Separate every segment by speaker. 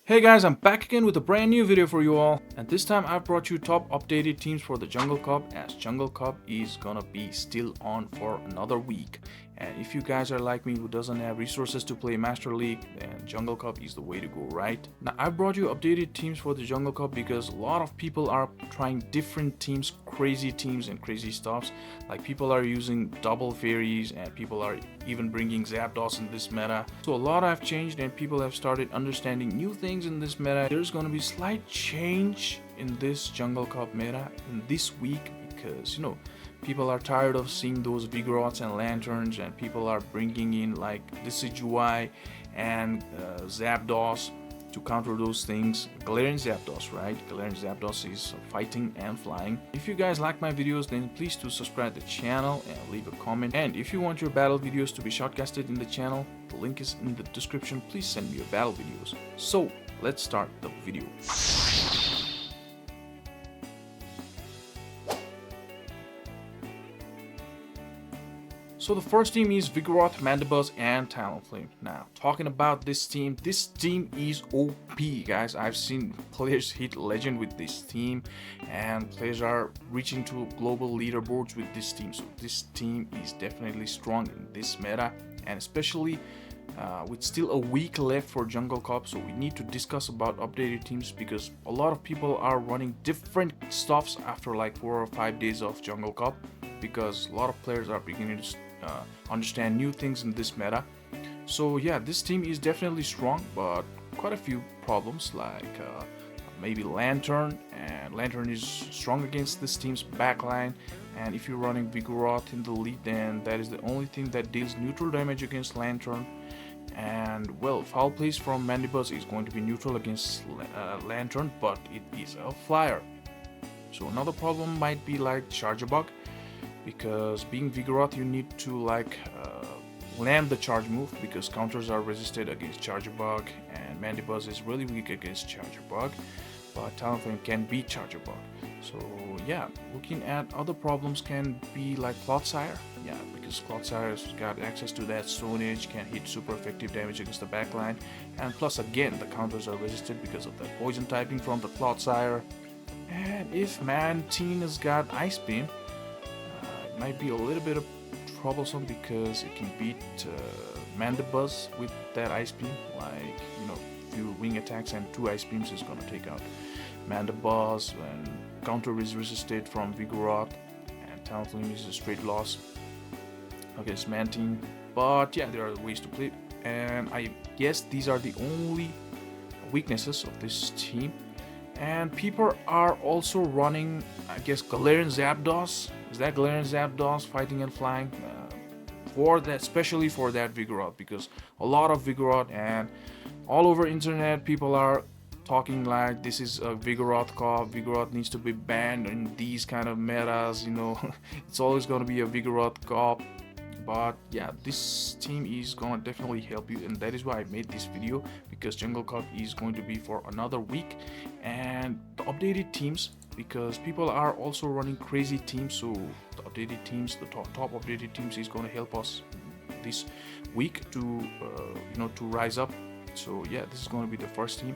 Speaker 1: Hey guys, I'm back again with a brand new video for you all, and this time I've brought you top updated teams for the Jungle Cup, as Jungle Cup is gonna be still on for another week. And if you guys are like me who doesn't have resources to play Master League, then Jungle Cup is the way to go, right? Now I've brought you updated teams for the Jungle Cup because a lot of people are trying different teams and crazy stuffs. Like people are using double fairies and people are even bringing Zapdos in this meta. So a lot have changed and people have started understanding new things in this meta. There's gonna be slight change in this Jungle Cup meta in this week because people are tired of seeing those Vigoroths and Lanterns, and people are bringing in like Decidueye and Zapdos to counter those things. Galarian Zapdos, right? Galarian Zapdos is fighting and flying. If you guys like my videos, then please do subscribe to the channel and leave a comment. And if you want your battle videos to be shortcasted in the channel, the link is in the description. Please send me your battle videos. So let's start the video. So the first team is Vigoroth, Mandibuzz, and Talonflame. Now, talking about this team is OP, guys. I've seen players hit legend with this team, and players are reaching to global leaderboards with this team. So this team is definitely strong in this meta, and especially with still a week left for Jungle Cup, so we need to discuss about updated teams because a lot of people are running different stuffs after like 4 or 5 days of Jungle Cup, because a lot of players are beginning to understand new things in this meta. So yeah, this team is definitely strong, but quite a few problems like maybe Lantern, and Lantern is strong against this team's backline, and if you're running Vigoroth in the lead, then that is the only thing that deals neutral damage against Lantern. And well, foul plays from Mandibuzz is going to be neutral against Lantern, but it is a flyer. So another problem might be like Charger Bug, because being Vigoroth you need to like land the charge move, because counters are resisted against Charger Bug, and Mandibuzz is really weak against Charger Bug, but Talonflame can beat Charger Bug. So yeah, looking at other problems can be like Clodsire. Yeah, because Clodsire's got access to that Stone Edge, can hit super effective damage against the backline, and plus again the counters are resisted because of that poison typing from the Clodsire. And if Mantine has got Ice Beam, it might be a little bit of troublesome because it can beat Mandibuzz with that Ice Beam. Like, few wing attacks and 2 Ice Beams is gonna take out Mandibuzz, and counter is resisted from Vigoroth, and Talonflame is a straight loss against Mantine. But yeah, there are ways to play it, and I guess these are the only weaknesses of this team. And people are also running, I guess, Galarian Zapdos. Is that Galarian Zapdos fighting and flying? For that, especially for that Vigoroth, because a lot of Vigoroth, and all over internet people are talking like this is a Vigoroth cop. Vigoroth needs to be banned in these kind of metas. It's always going to be a Vigoroth cop. But yeah, this team is gonna definitely help you, and that is why I made this video, because Jungle Cup is going to be for another week, and the updated teams, because people are also running crazy teams, so the updated teams, the top updated teams is going to help us this week to to rise up. So yeah, this is going to be the first team.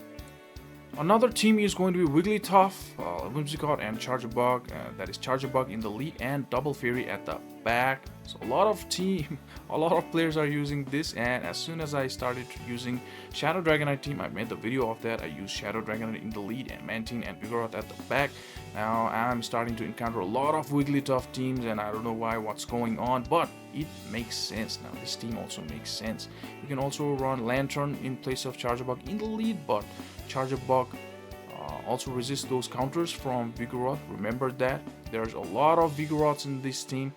Speaker 1: Another team is going to be Wigglytuff, Whimsicott, and Charger Bug. That is Charger Bug in the lead and Double Fairy at the back. So a lot of players are using this, and as soon as I started using Shadow Dragonite team, I made the video of that. I used Shadow Dragonite in the lead and Mantine and Vigoroth at the back. Now I'm starting to encounter a lot of Wigglytuff teams, and I don't know what's going on, but it makes sense now. This team also makes sense. You can also run Lantern in place of Charger Bug in the lead, but Charger Bug also resists those counters from Vigoroth. Remember that. There's a lot of Vigoroths in this team.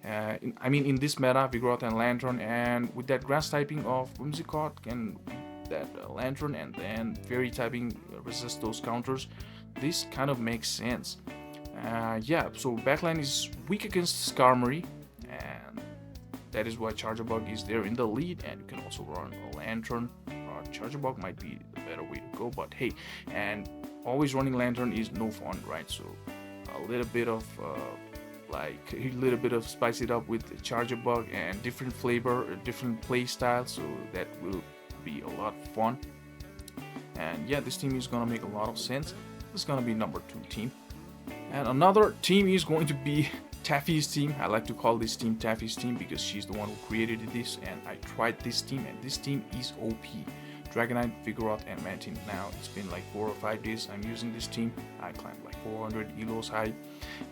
Speaker 1: In this meta, Vigoroth and Lantern, and with that grass typing of Whimsicott can that Lantern, and then Fairy typing resist those counters. This kind of makes sense. Yeah, so backline is weak against Skarmory, and that is why Charger Bug is there in the lead, and you can also run a Lantern. Charger Bug might be the better way to go, but hey, and always running Lantern is no fun, right? So a little bit of spice it up with Charger Bug and different flavor, different play style, so that will be a lot of fun. And yeah, this team is gonna make a lot of sense. It's gonna be number 2 team. And another team is going to be Taffy's team. I like to call this team Taffy's team because she's the one who created this, and I tried this team, and this team is OP. Dragonite, Vigoroth, and Mantine. Now it's been like 4 or 5 days I'm using this team. I climbed like 400 elos high.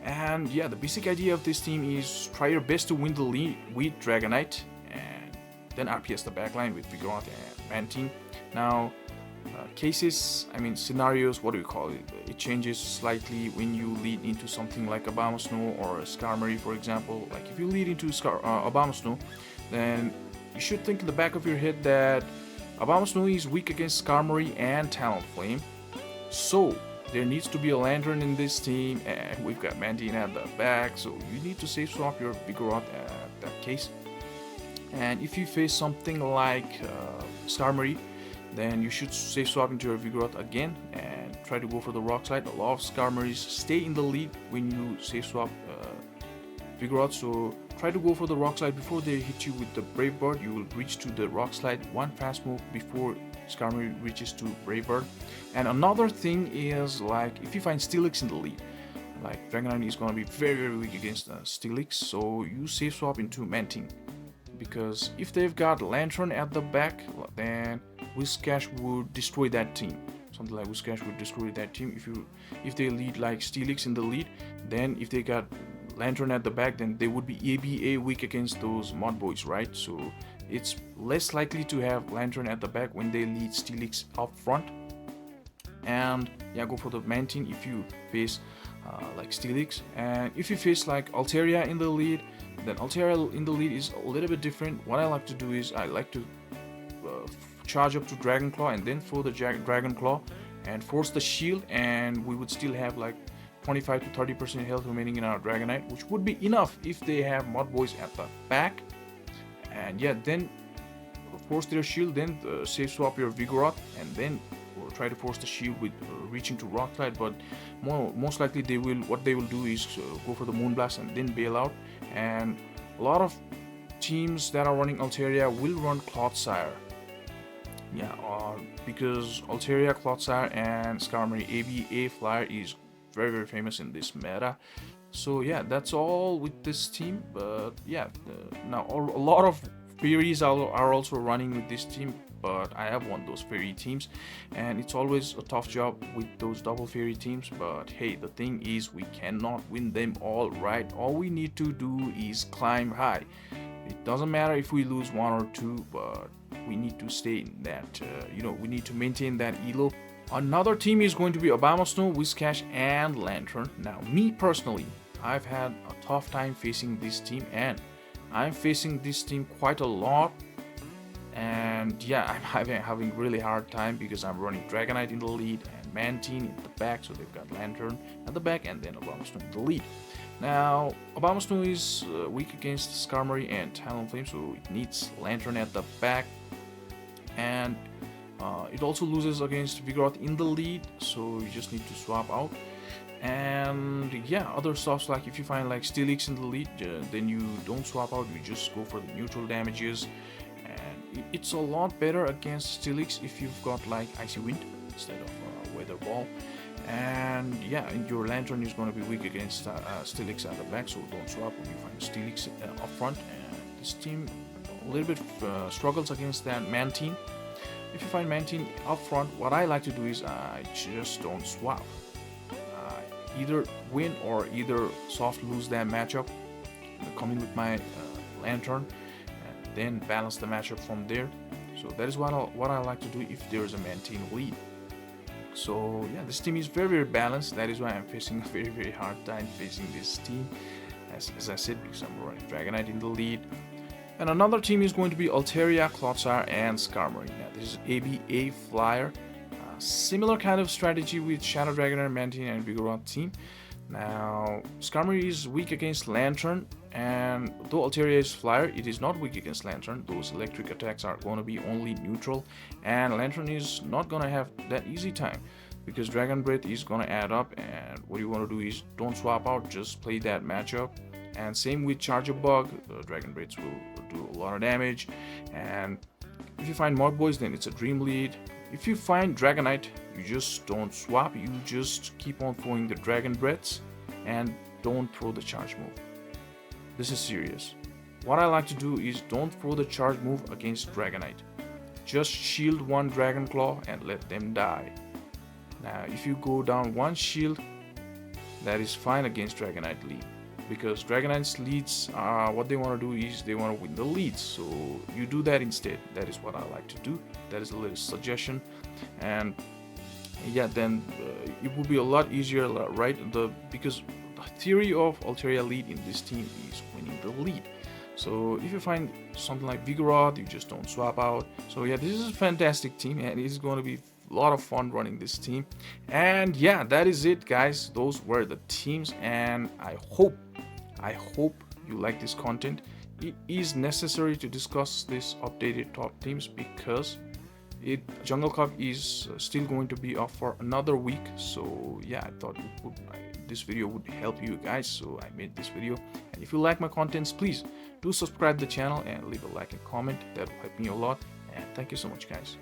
Speaker 1: And yeah, the basic idea of this team is try your best to win the lead with Dragonite, and then RPS the backline with Vigoroth and Mantine. Now, scenarios, what do we call it? It changes slightly when you lead into something like Obam Snoow or Skarmory, for example. Like if you lead into Obam Snoow, then you should think in the back of your head that Obam Snoow is weak against Skarmory and Talonflame. So there needs to be a Lantern in this team, and we've got Mantine at the back, so you need to safe swap your Vigoroth at that case. And if you face something like Skarmory, then you should safe swap into your Vigoroth again and try to go for the Rock Slide. A lot of Skarmories stay in the lead when you safe swap Vigoroth, so try to go for the Rock Slide before they hit you with the Brave Bird. You will reach to the Rock Slide one fast move before Skarmory reaches to Brave Bird. And another thing is, like, if you find Steelix in the lead, like Dragonite is gonna be very, very weak against Steelix, so you safe swap into Mantine. Because if they've got Lantern at the back, then Whiscash would destroy that team. Something like Whiscash would destroy that team. If they lead like Steelix in the lead, then if they got Lantern at the back, then they would be ABA weak against those Mod Boys, right? So it's less likely to have Lantern at the back when they lead Steelix up front. And yeah, go for the Mantine if you face like Steelix. And if you face like Altaria in the lead, then Altaria in the lead is a little bit different. What I like to do is I like to charge up to Dragon Claw and then throw the Dragon Claw and force the shield, and we would still have like 25 to 30% health remaining in our Dragonite, which would be enough if they have Mod Boys at the back. And yeah, then force their shield, then safe swap your Vigoroth, and then try to force the shield with reaching to Rock Slide. But most likely what they will do is go for the Moonblast and then bail out. And a lot of teams that are running Altaria will run Clodsire. Yeah, because Altaria, Clodsire, and Skarmory ABA Flyer is very, very famous in this meta. So yeah, that's all with this team. But yeah, now a lot of fairies are also running with this team, but I have won those fairy teams, and it's always a tough job with those double fairy teams. But hey, the thing is, we cannot win them all, right? All we need to do is climb high. It doesn't matter if we lose 1 or 2, but we need to stay in that, we need to maintain that elo. Another team is going to be Obam Snoow, Whiscash, and Lantern. Now, me personally, I've had a tough time facing this team, and I'm facing this team quite a lot. And yeah, I'm having really hard time because I'm running Dragonite in the lead and Mantine in the back, so they've got Lantern at the back and then Obam Snoow in the lead. Now, Obam Snoow is weak against Skarmory and Talonflame, so it needs Lantern at the back. And it also loses against Vigoroth in the lead, so you just need to swap out. And yeah, other stuffs, like if you find like Steelix in the lead, then you don't swap out, you just go for the neutral damages. And it's a lot better against Steelix if you've got like Icy Wind instead of Weather Ball. And yeah, and your Lantern is going to be weak against Steelix at the back, so don't swap when you find Steelix up front. And this team a little bit struggles against that Mantine. If you find Mantine up front, what I like to do is I just don't swap. Either win or either soft lose that matchup, come in with my Lantern, and then balance the matchup from there. So that is what I like to do if there is a Mantine lead. So yeah, this team is very, very balanced. That is why I'm facing a very, very hard time facing this team, as I said, because I'm running Dragonite in the lead. And another team is going to be Altaria, Clodsire, and Skarmory. Now this is ABA Flyer. Similar kind of strategy with Shadow Dragonite, Mantine, and Vigoroth team. Now, Skarmory is weak against Lantern, and though Altaria is Flyer, it is not weak against Lantern. Those electric attacks are going to be only neutral, and Lantern is not going to have that easy time because Dragon Breath is going to add up, and what you want to do is don't swap out, just play that matchup. And same with Charger Bug, the Dragon Breaths will do a lot of damage. And if you find Mod Boys, then it's a Dream Lead. If you find Dragonite, you just don't swap, you just keep on throwing the Dragon Breaths and don't throw the charge move. This is serious. What I like to do is don't throw the charge move against Dragonite. Just shield one Dragon Claw and let them die. Now if you go down one shield, that is fine against Dragonite lead, because Dragonite's leads, what they want to do is they want to win the leads, so you do that instead. That is what I like to do. That is a little suggestion. And yeah, then it will be a lot easier, right? Because the theory of Altaria lead in this team is winning the lead. So if you find something like Vigoroth, you just don't swap out. So yeah, this is a fantastic team, and it's going to be a lot of fun running this team. And yeah, that is it, guys. Those were the teams, and I hope you like this content. It is necessary to discuss this updated top teams because Jungle Cup is still going to be up for another week. So yeah, I thought this video would help you guys, so I made this video. And if you like my contents, please do subscribe to the channel and leave a like and comment. That will help me a lot. And thank you so much, guys.